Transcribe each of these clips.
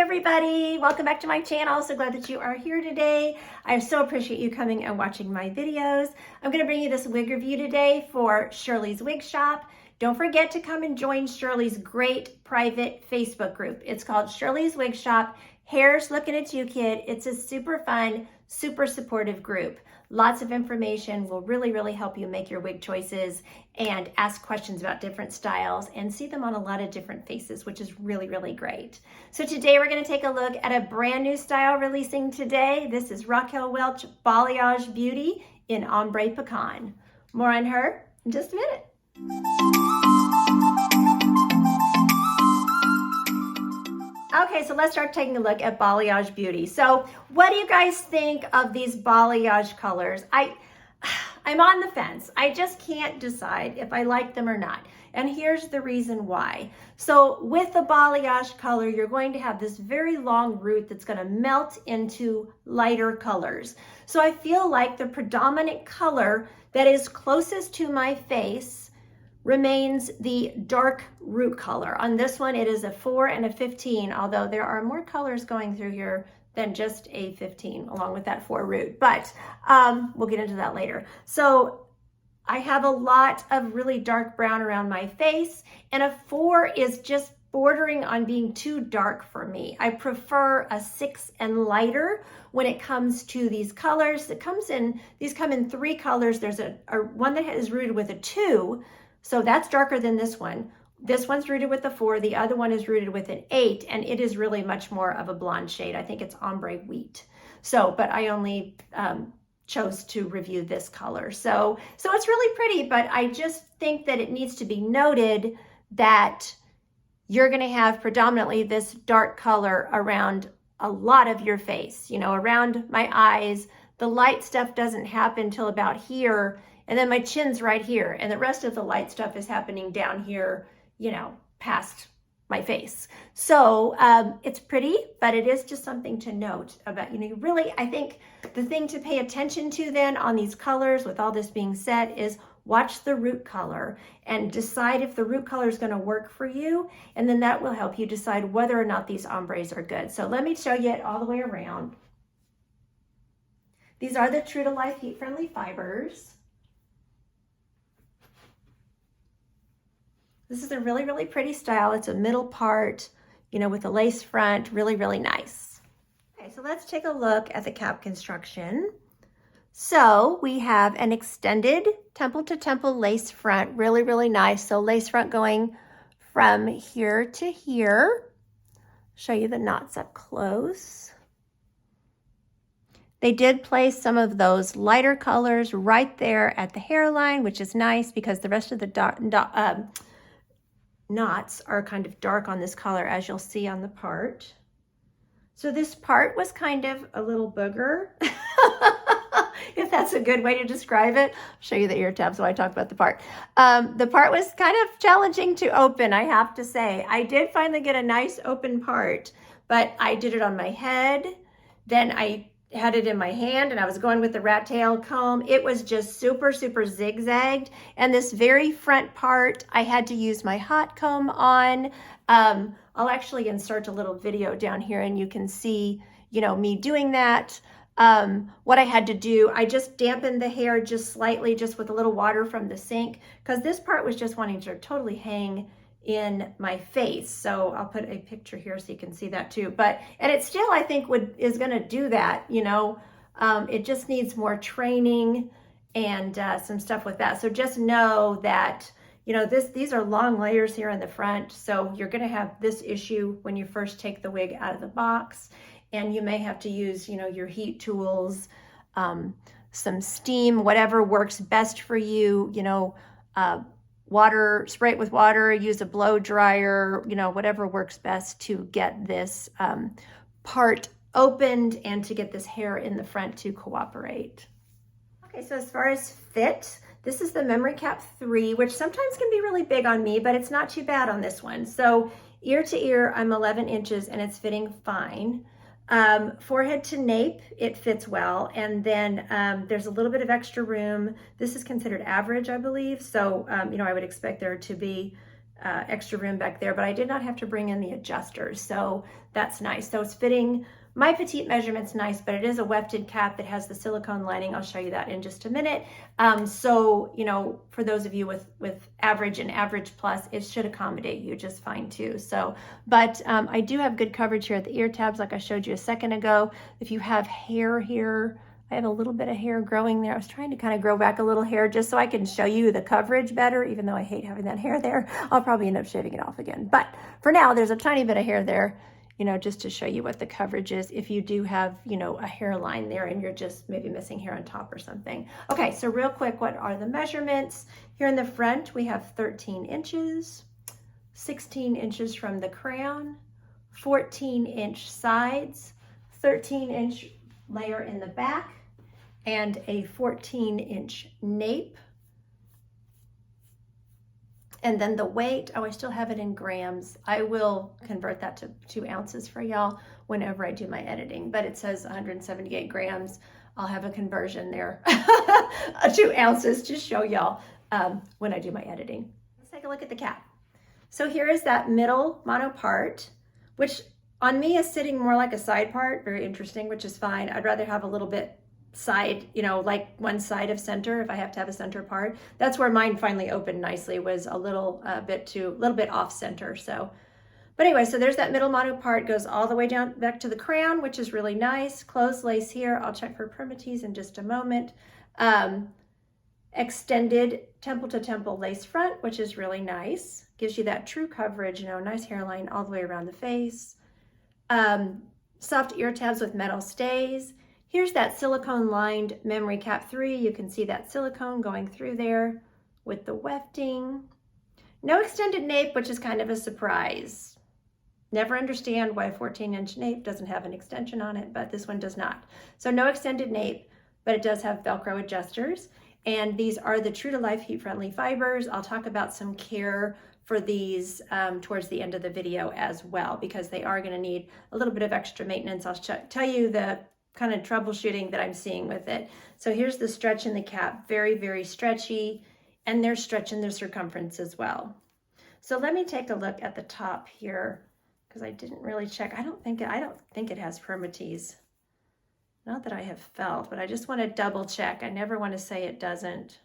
everybody, welcome back to my channel. So glad that you are here today. I so appreciate you coming and watching my videos. I'm going to bring you this wig review today for Shirley's Wig Shop. Don't forget to come and join Shirley's great private Facebook group. It's called Shirley's Wig Shop. Hair's looking at you, kid. It's a super fun, super supportive group. Lots of information will really help you make your wig choices and ask questions about different styles and see them on a lot of different faces, which is really great. So today we're going to take a look at a brand new style releasing today. This is Raquel Welch Balayage Beauty in Ombre Pecan. More on her in just a minute. Okay, so let's start taking a look at balayage beauty. So what do you guys think of these balayage colors? I'm on the fence. I just can't decide if I like them or not. And here's the reason why. So with the balayage color, you're going to have this very long root that's going to melt into lighter colors. So I feel like the predominant color that is closest to my face remains the dark root color. On this one, it is a 4 and a 15, although there are more colors going through here than just a 15 along with that 4 root, but we'll get into that later. So I have a lot of really dark brown around my face, and a 4 is just bordering on being too dark for me. I prefer a 6 and lighter when it comes to these colors. These come in 3 colors. There's a one that is rooted with a 2, so that's darker than this one. This one's rooted with a 4, the other one is rooted with an 8, and it is really much more of a blonde shade. I think it's ombre wheat. So, but I only chose to review this color. So it's really pretty, but I just think that it needs to be noted that you're gonna have predominantly this dark color around a lot of your face, you know, around my eyes. The light stuff doesn't happen till about here, and then my chin's right here, and the rest of the light stuff is happening down here, you know, past my face. So it's pretty, but it is just something to note about, you know, really, I think the thing to pay attention to then on these colors, with all this being said, is watch the root color and decide if the root color is going to work for you, and then that will help you decide whether or not these ombres are good. So let me show you it all the way around. These are the True to Life Heat Friendly fibers. This is a really pretty style. It's a middle part, you know, with a lace front, really nice. Okay, so let's take a look at the cap construction. So we have an extended temple to temple lace front, really nice. So lace front going from here to here. Show you the knots up close. They did place some of those lighter colors right there at the hairline, which is nice because the rest of the knots are kind of dark on this color, as you'll see on the part. So this part was kind of a little booger, if that's a good way to describe it. I'll show you the ear tabs while I talk about the part. The part was kind of challenging to open, I have to say. I did finally get a nice open part, but I did it on my head, then I had it in my hand, and I was going with the rat tail comb. It was just super zigzagged, and this very front part I had to use my hot comb on. I'll actually insert a little video down here and you can see, you know, me doing that. What I had to do, I just dampened the hair just slightly, just with a little water from the sink, because this part was just wanting to totally hang in my face. So I'll put a picture here so you can see that too. And it still, I think, is going to do that, you know. It just needs more training and some stuff with that. So just know that, you know, these are long layers here in the front. So you're going to have this issue when you first take the wig out of the box, and you may have to use, you know, your heat tools, some steam, whatever works best for you, you know, water, spray it with water, use a blow dryer, you know, whatever works best to get this part opened and to get this hair in the front to cooperate. Okay, so as far as fit, this is the Memory Cap 3, which sometimes can be really big on me, but it's not too bad on this one. So ear to ear, I'm 11 inches and it's fitting fine. Forehead to nape, it fits well. And then there's a little bit of extra room. This is considered average, I believe. So, you know, I would expect there to be extra room back there, but I did not have to bring in the adjusters, so that's nice. So it's fitting my petite measurement's nice, but it is a wefted cap that has the silicone lining. I'll show you that in just a minute. So, you know, for those of you with average and average plus, it should accommodate you just fine too. So, but I do have good coverage here at the ear tabs, like I showed you a second ago. If you have hair here, I have a little bit of hair growing there. I was trying to kind of grow back a little hair just so I can show you the coverage better, even though I hate having that hair there. I'll probably end up shaving it off again. But for now, there's a tiny bit of hair there, you know, just to show you what the coverage is if you do have, you know, a hairline there and you're just maybe missing hair on top or something. Okay, so real quick, what are the measurements? Here in the front, we have 13 inches, 16 inches from the crown, 14-inch sides, 13-inch layer in the back, and a 14-inch nape. And then the weight, oh, I still have it in grams. I will convert that to 2 ounces for y'all whenever I do my editing, but it says 178 grams. I'll have a conversion there, 2 ounces to show y'all when I do my editing. Let's take a look at the cap. So here is that middle mono part, which on me is sitting more like a side part, very interesting, which is fine. I'd rather have a little bit side, you know, like one side of center if I have to have a center part. That's where mine finally opened nicely, was a little bit off center. So, but anyway, so there's that middle mono part, goes all the way down back to the crown, which is really nice. Closed lace here. I'll check for permatease in just a moment. Extended temple to temple lace front, which is really nice. Gives you that true coverage, you know, nice hairline all the way around the face. Soft ear tabs with metal stays. Here's that silicone lined memory cap 3. You can see that silicone going through there with the wefting. No extended nape, which is kind of a surprise. Never understand why a 14-inch nape doesn't have an extension on it, but this one does not. So no extended nape, but it does have Velcro adjusters. And these are the true to life heat friendly fibers. I'll talk about some care for these towards the end of the video as well, because they are gonna need a little bit of extra maintenance. I'll tell you the kind of troubleshooting that I'm seeing with it. So here's the stretch in the cap, very, very stretchy, and there's stretch in the circumference as well. So let me take a look at the top here, because I didn't really check. I don't think it has permatease. Not that I have felt, but I just want to double check. I never want to say it doesn't.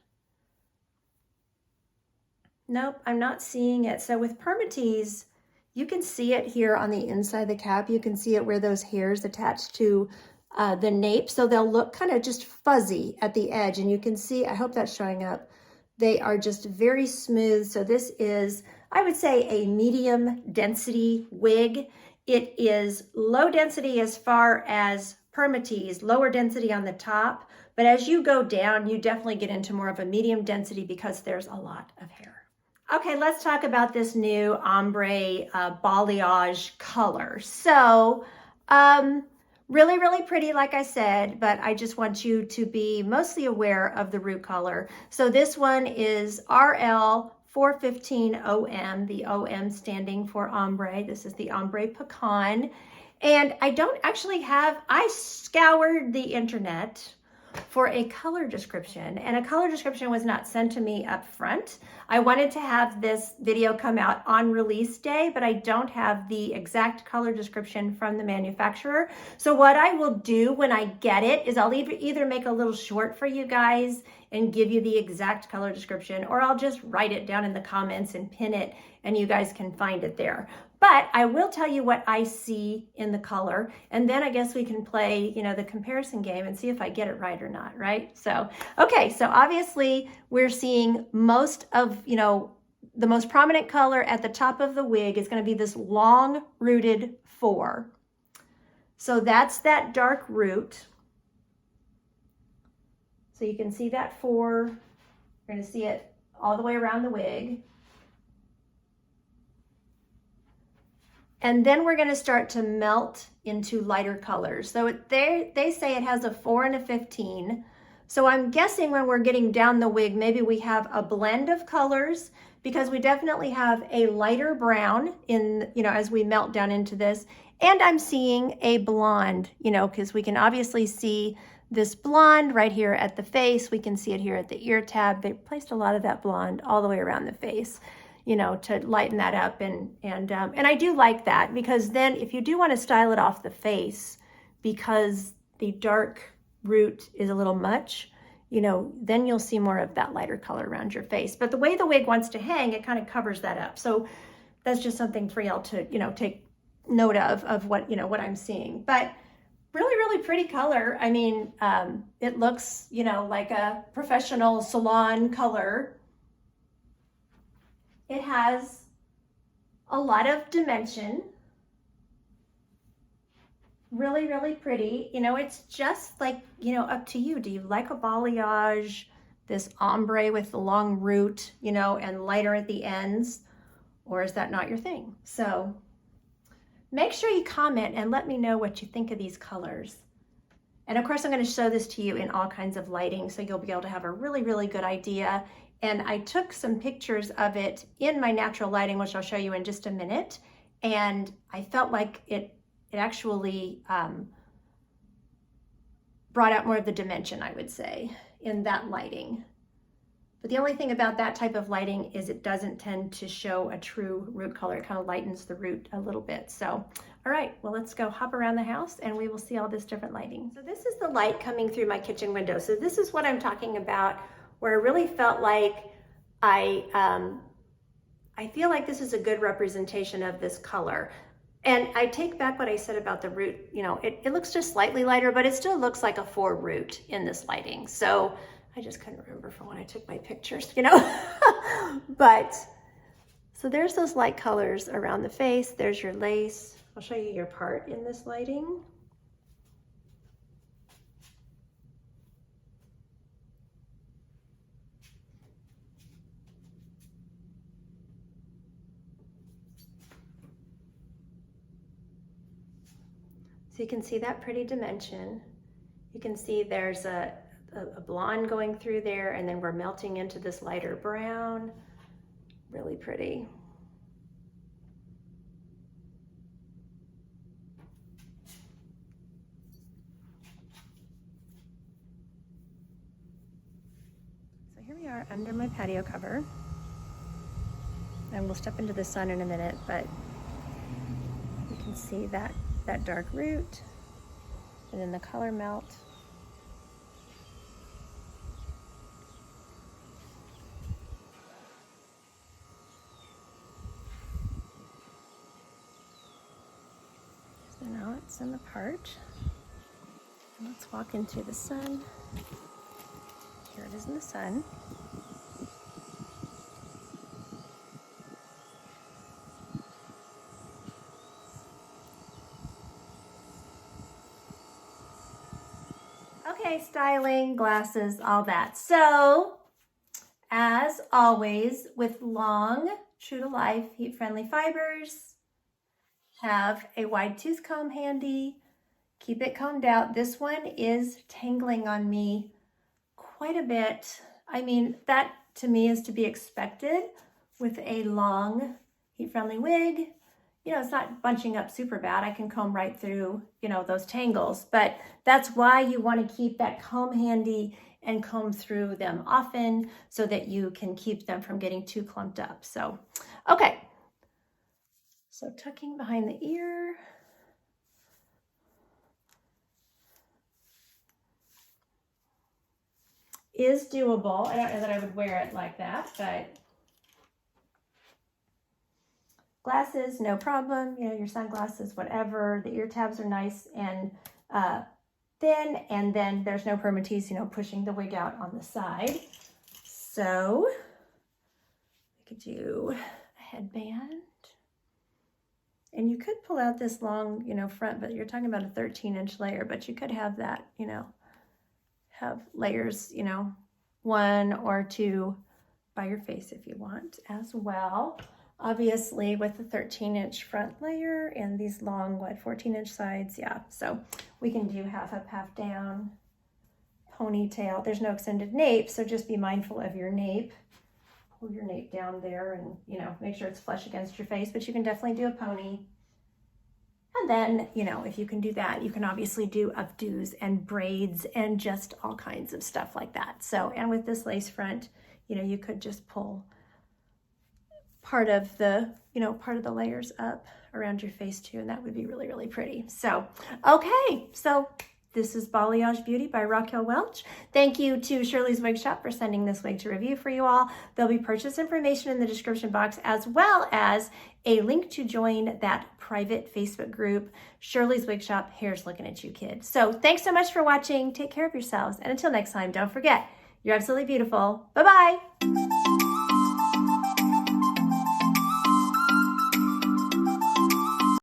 Nope, I'm not seeing it. So with permatease, you can see it here on the inside of the cap. You can see it where those hairs attach to the nape, so they'll look kind of just fuzzy at the edge, and you can see, I hope that's showing up, they are just very smooth. So this is, I would say, a medium density wig. It is low density as far as permatease, lower density on the top, but as you go down, you definitely get into more of a medium density because there's a lot of hair. Okay, let's talk about this new ombre balayage color. So, really, really pretty, like I said, but I just want you to be mostly aware of the root color. So this one is RL 415 OM, the OM standing for ombre. This is the Ombre Pecan. And I don't actually have, I scoured the internet for a color description, and a color description was not sent to me up front. I wanted to have this video come out on release day, but I don't have the exact color description from the manufacturer. So what I will do when I get it is I'll either make a little short for you guys and give you the exact color description, or I'll just write it down in the comments and pin it, and you guys can find it there. But I will tell you what I see in the color, and then I guess we can play, you know, the comparison game and see if I get it right or not, right? So, okay, so obviously we're seeing most of, you know, the most prominent color at the top of the wig is going to be this long rooted 4. So that's that dark root. So you can see that 4. You're going to see it all the way around the wig. And then we're going to start to melt into lighter colors. So they say it has a 4 and a 15. So I'm guessing when we're getting down the wig, maybe we have a blend of colors, because we definitely have a lighter brown in, you know, as we melt down into this. And I'm seeing a blonde, you know, because we can obviously see this blonde right here at the face. We can see it here at the ear tab. They placed a lot of that blonde all the way around the face. you know, to lighten that up. And I do like that, because then if you do want to style it off the face, because the dark root is a little much, you know, then you'll see more of that lighter color around your face. But the way the wig wants to hang, it kind of covers that up. So that's just something for y'all to, you know, take note of what, you know, what I'm seeing. But really, really pretty color. I mean, it looks, you know, like a professional salon color. It has a lot of dimension. Really, really pretty. You know, it's just like, you know, up to you. Do you like a balayage, this ombre with the long root, you know, and lighter at the ends, or is that not your thing? So make sure you comment and let me know what you think of these colors. And of course, I'm going to show this to you in all kinds of lighting, so you'll be able to have a really, really good idea. And I took some pictures of it in my natural lighting, which I'll show you in just a minute. And I felt like it actually brought out more of the dimension, I would say, in that lighting. But the only thing about that type of lighting is it doesn't tend to show a true root color. It kind of lightens the root a little bit. So, all right, well, let's go hop around the house and we will see all this different lighting. So this is the light coming through my kitchen window. So this is what I'm talking about, where I really felt like I feel like this is a good representation of this color. And I take back what I said about the root. You know, it looks just slightly lighter, but it still looks like a 4 root in this lighting. So I just couldn't remember from when I took my pictures, you know. But so there's those light colors around the face. There's your lace. I'll show you your part in this lighting. So you can see that pretty dimension. You can see there's a blonde going through there, and then we're melting into this lighter brown. Really pretty. So here we are under my patio cover. And we'll step into the sun in a minute, but you can see that dark root and then the color melt. So now it's in the part. And let's walk into the sun. Here it is in the sun. Okay, styling, glasses, all that. So, as always, with long, true to life, heat-friendly fibers, have a wide tooth comb handy. Keep it combed out. This one is tangling on me quite a bit. I mean, that to me is to be expected with a long, heat-friendly wig. You know, it's not bunching up super bad. I can comb right through, you know, those tangles, but that's why you want to keep that comb handy and comb through them often so that you can keep them from getting too clumped up. So, okay. So tucking behind the ear. Is doable. I don't know that I would wear it like that, but glasses, no problem. You know, your sunglasses, whatever. The ear tabs are nice and thin, and then there's no permatease, you know, pushing the wig out on the side. So we could do a headband. And you could pull out this long, you know, front, but you're talking about a 13-inch layer, but you could have that, you know, have layers, you know, 1 or 2 by your face if you want as well. Obviously with the 13-inch front layer and these long, what, 14-inch sides, yeah. So we can do half up, half down, ponytail. There's no extended nape, so just be mindful of your nape. Pull your nape down there and, you know, make sure it's flush against your face, but you can definitely do a pony. And then, you know, if you can do that, you can obviously do updos and braids and just all kinds of stuff like that. So, and with this lace front, you know, you could just pull part of the, part of the layers up around your face too, and that would be really, really pretty. So, okay, so this is Balayage Beauty by Raquel Welch. Thank you to Shirley's Wig Shop for sending this wig to review for you all. There'll be purchase information in the description box, as well as a link to join that private Facebook group, Shirley's Wig Shop, Hair's Looking at You, Kid. So thanks so much for watching. Take care of yourselves. And until next time, don't forget, you're absolutely beautiful. Bye-bye.